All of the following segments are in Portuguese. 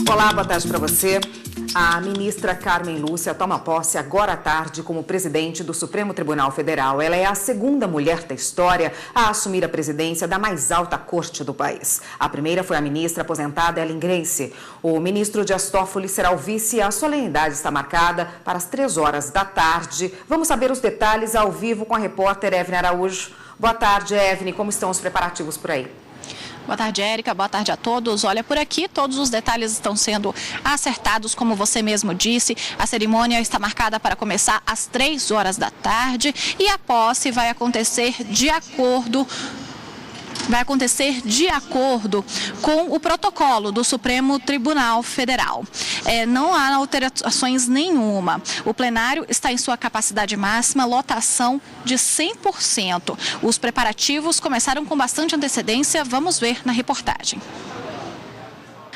Olá, boa tarde para você. A ministra Carmen Lúcia toma posse agora à tarde como presidente do Supremo Tribunal Federal. Ela é a segunda mulher da história a assumir a presidência da mais alta corte do país. A primeira foi a ministra aposentada Ellen Grace. O ministro Dias Toffoli será o vice e a solenidade está marcada para as 3 horas da tarde. Vamos saber os detalhes ao vivo com a repórter Evne Araújo. Boa tarde, Evne. Como estão os preparativos por aí? Boa tarde, Érica. Boa tarde a todos. Olha, por aqui todos os detalhes estão sendo acertados, como você mesmo disse. A cerimônia está marcada para começar às 3 horas da tarde e a posse vai acontecer de acordo com o protocolo do Supremo Tribunal Federal. Não há alterações nenhuma. O plenário está em sua capacidade máxima, lotação de 100%. Os preparativos começaram com bastante antecedência. Vamos ver na reportagem.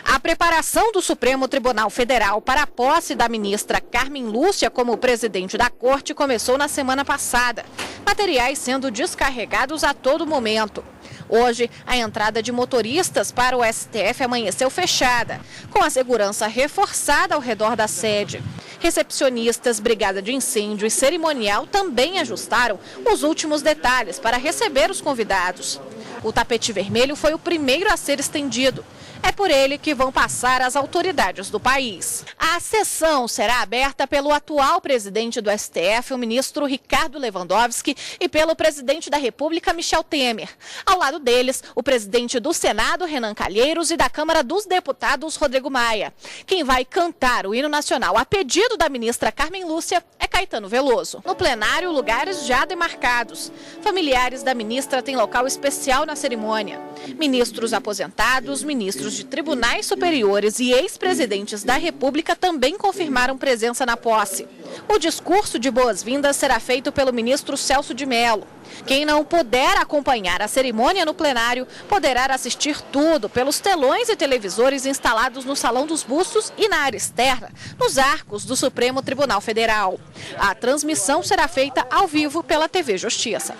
A preparação do Supremo Tribunal Federal para a posse da ministra Carmen Lúcia como presidente da corte começou na semana passada. Materiais sendo descarregados a todo momento. Hoje, a entrada de motoristas para o STF amanheceu fechada, com a segurança reforçada ao redor da sede. Recepcionistas, brigada de incêndio e cerimonial também ajustaram os últimos detalhes para receber os convidados. O tapete vermelho foi o primeiro a ser estendido. É por ele que vão passar as autoridades do país. A sessão será aberta pelo atual presidente do STF, o ministro Ricardo Lewandowski, e pelo presidente da República, Michel Temer. Ao lado deles, o presidente do Senado, Renan Calheiros, e da Câmara dos Deputados, Rodrigo Maia. Quem vai cantar o hino nacional a pedido da ministra Carmen Lúcia é Caetano Veloso. No plenário, lugares já demarcados. Familiares da ministra têm local especial na cerimônia. Ministros aposentados, ministros de tribunais superiores e ex-presidentes da República também confirmaram presença na posse. O discurso de boas-vindas será feito pelo ministro Celso de Mello. Quem não puder acompanhar a cerimônia no plenário poderá assistir tudo pelos telões e televisores instalados no Salão dos Bustos e na área externa, nos arcos do Supremo Tribunal Federal. A transmissão será feita ao vivo pela TV Justiça.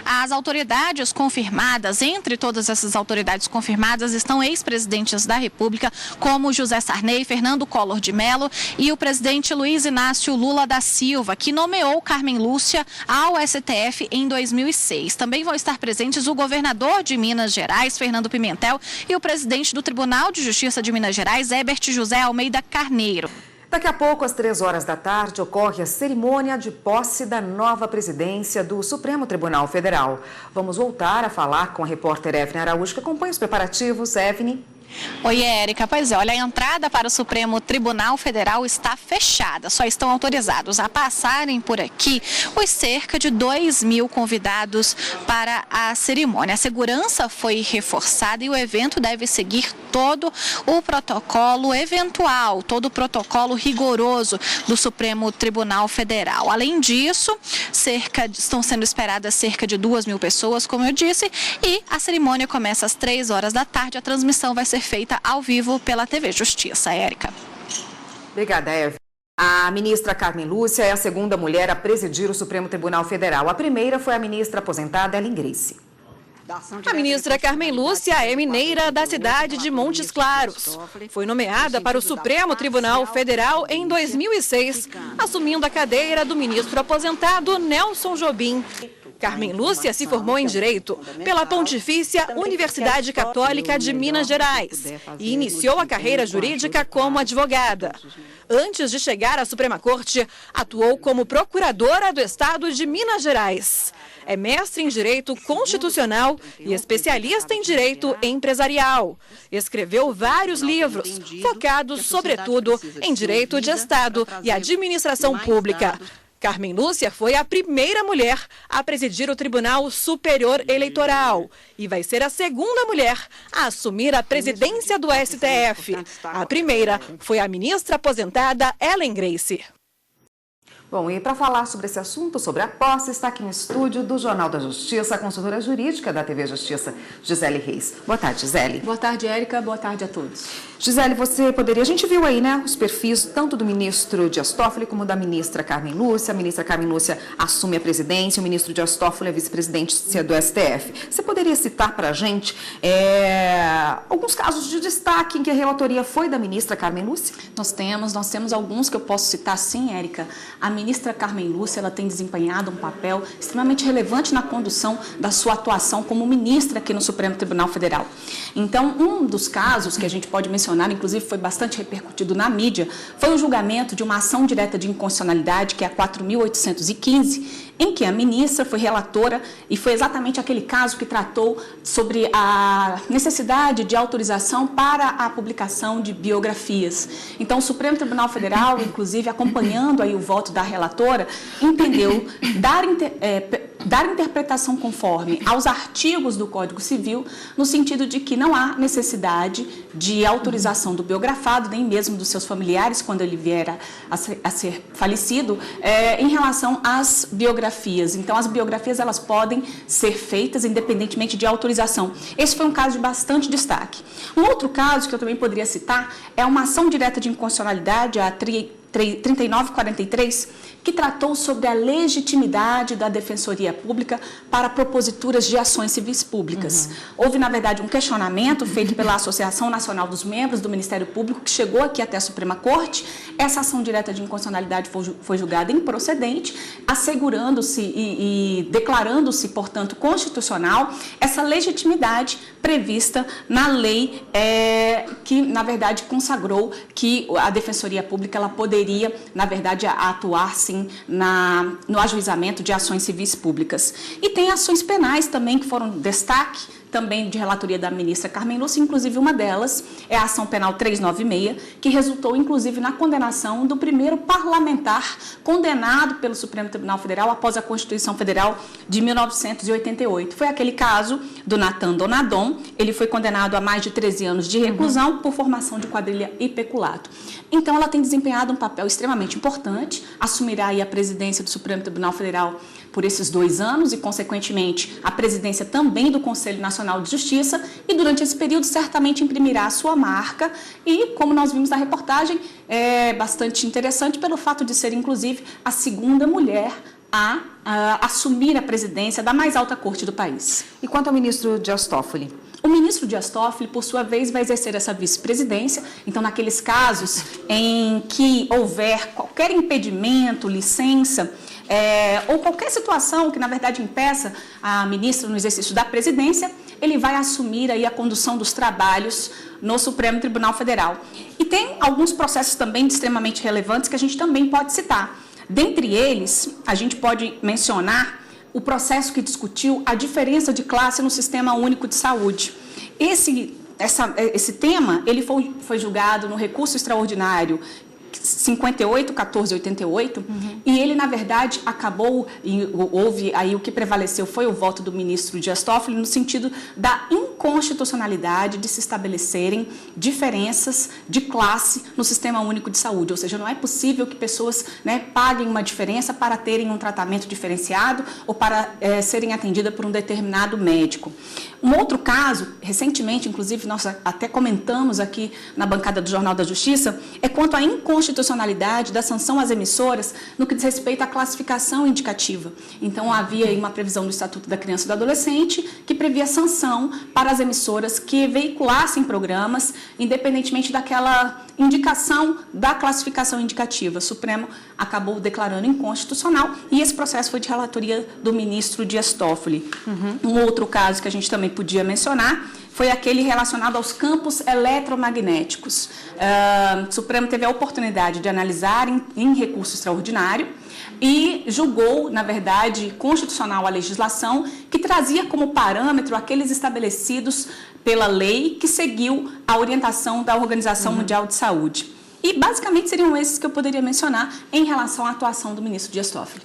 As autoridades confirmadas, entre todas essas autoridades confirmadas, estão ex-presidentes da República, como José Sarney, Fernando Collor de Mello e o presidente Luiz Inácio Lula da Silva, que nomeou Carmen Lúcia ao STF em 2006. Também vão estar presentes o governador de Minas Gerais, Fernando Pimentel, e o presidente do Tribunal de Justiça de Minas Gerais, Herbert José Almeida Carneiro. Daqui a pouco, às 3 horas da tarde, ocorre a cerimônia de posse da nova presidência do Supremo Tribunal Federal. Vamos voltar a falar com a repórter Evne Araújo, que acompanha os preparativos. Evne. Oi, Érica. Pois é, olha, a entrada para o Supremo Tribunal Federal está fechada. Só estão autorizados a passarem por aqui os cerca de 2.000 convidados para a cerimônia. A segurança foi reforçada e o evento deve seguir todo o protocolo eventual, todo o protocolo rigoroso do Supremo Tribunal Federal. Além disso, estão sendo esperadas cerca de 2.000 pessoas, como eu disse, e a cerimônia começa às 3 horas da tarde. A transmissão vai ser feita ao vivo pela TV Justiça. Érica. Obrigada, Eve. A ministra Carmen Lúcia é a segunda mulher a presidir o Supremo Tribunal Federal. A primeira foi a ministra aposentada Ellen Grace. A ministra Carmen Lúcia é mineira da cidade de Montes Claros. Foi nomeada para o Supremo Tribunal Federal em 2006, assumindo a cadeira do ministro aposentado Nelson Jobim. Carmen Lúcia se formou em Direito pela Pontifícia Universidade Católica de Minas Gerais e iniciou a carreira jurídica como advogada. Antes de chegar à Suprema Corte, atuou como procuradora do Estado de Minas Gerais. É mestre em Direito Constitucional e especialista em Direito Empresarial. Escreveu vários livros, focados, sobretudo, em Direito de Estado e Administração Pública. Carmen Lúcia foi a primeira mulher a presidir o Tribunal Superior Eleitoral e vai ser a segunda mulher a assumir a presidência do STF. A primeira foi a ministra aposentada Ellen Grace. Bom, e para falar sobre esse assunto, sobre a posse, está aqui no estúdio do Jornal da Justiça, a consultora jurídica da TV Justiça, Gisele Reis. Boa tarde, Gisele. Boa tarde, Érica. Boa tarde a todos. Gisele, você poderia... A gente viu aí, né, os perfis tanto do ministro Dias Toffoli como da ministra Carmen Lúcia. A ministra Carmen Lúcia assume a presidência, o ministro Dias Toffoli é vice-presidente do STF. Você poderia citar para a gente alguns casos de destaque em que a relatoria foi da ministra Carmen Lúcia? Nós temos alguns que eu posso citar sim, Érica. A ministra Carmen Lúcia, ela tem desempenhado um papel extremamente relevante na condução da sua atuação como ministra aqui no Supremo Tribunal Federal. Então, um dos casos que a gente pode mencionar, inclusive foi bastante repercutido na mídia, foi o julgamento de uma ação direta de inconstitucionalidade, que é a 4.815, em que a ministra foi relatora e foi exatamente aquele caso que tratou sobre a necessidade de autorização para a publicação de biografias. Então, o Supremo Tribunal Federal, inclusive acompanhando aí o voto da relatora, entendeu dar interpretação conforme aos artigos do Código Civil, no sentido de que não há necessidade de autorização do biografado, nem mesmo dos seus familiares, quando ele vier a ser falecido, em relação às biografias. Então, as biografias elas podem ser feitas independentemente de autorização. Esse foi um caso de bastante destaque. Um outro caso que eu também poderia citar é uma ação direta de inconstitucionalidade, a 3943, que tratou sobre a legitimidade da Defensoria Pública para proposituras de ações civis públicas. Houve, na verdade, um questionamento feito pela Associação Nacional dos Membros do Ministério Público, que chegou aqui até a Suprema Corte. Essa ação direta de inconstitucionalidade foi julgada improcedente, assegurando-se e declarando-se, portanto, constitucional essa legitimidade prevista na lei que, na verdade, consagrou que a Defensoria Pública ela poderia, na verdade, atuar, sim, no ajuizamento de ações civis públicas. E tem ações penais também que foram destaque, também de relatoria da ministra Carmen Lúcia, inclusive uma delas é a ação penal 396, que resultou, inclusive, na condenação do primeiro parlamentar condenado pelo Supremo Tribunal Federal após a Constituição Federal de 1988. Foi aquele caso do Nathan Donadon. Ele foi condenado a mais de 13 anos de reclusão por formação de quadrilha e peculato. Então, ela tem desempenhado um papel extremamente importante, assumirá aí a presidência do Supremo Tribunal Federal por esses 2 anos e, consequentemente, a presidência também do Conselho Nacional de Justiça, e durante esse período certamente imprimirá a sua marca e, como nós vimos na reportagem, é bastante interessante pelo fato de ser, inclusive, a segunda mulher a assumir a presidência da mais alta corte do país. E quanto ao ministro Dias Toffoli? O ministro Dias Toffoli, por sua vez, vai exercer essa vice-presidência. Então, naqueles casos em que houver qualquer impedimento, licença, ou qualquer situação que, na verdade, impeça a ministra no exercício da presidência, ele vai assumir aí a condução dos trabalhos no Supremo Tribunal Federal. E tem alguns processos também extremamente relevantes que a gente também pode citar. Dentre eles, a gente pode mencionar o processo que discutiu a diferença de classe no Sistema Único de Saúde. Esse tema ele foi julgado no recurso extraordinário 58.1488, e ele, na verdade, acabou, e houve aí o que prevaleceu foi o voto do ministro Dias Toffoli no sentido da inconstitucionalidade de se estabelecerem diferenças de classe no Sistema Único de Saúde, ou seja, não é possível que pessoas, paguem uma diferença para terem um tratamento diferenciado ou para serem atendidas por um determinado médico. Um outro caso, recentemente, inclusive, nós até comentamos aqui na bancada do Jornal da Justiça, é quanto à inconstitucionalidade da sanção às emissoras no que diz respeito à classificação indicativa. Então, havia aí uma previsão do Estatuto da Criança e do Adolescente que previa sanção para as emissoras que veiculassem programas, independentemente daquela indicação da classificação indicativa. O Supremo acabou declarando inconstitucional e esse processo foi de relatoria do ministro Dias Toffoli. Um outro caso que a gente também podia mencionar foi aquele relacionado aos campos eletromagnéticos. O Supremo teve a oportunidade de analisar em recurso extraordinário e julgou, na verdade, constitucional a legislação que trazia como parâmetro aqueles estabelecidos pela lei que seguiu a orientação da Organização Mundial de Saúde. E, basicamente, seriam esses que eu poderia mencionar em relação à atuação do ministro Dias Toffoli.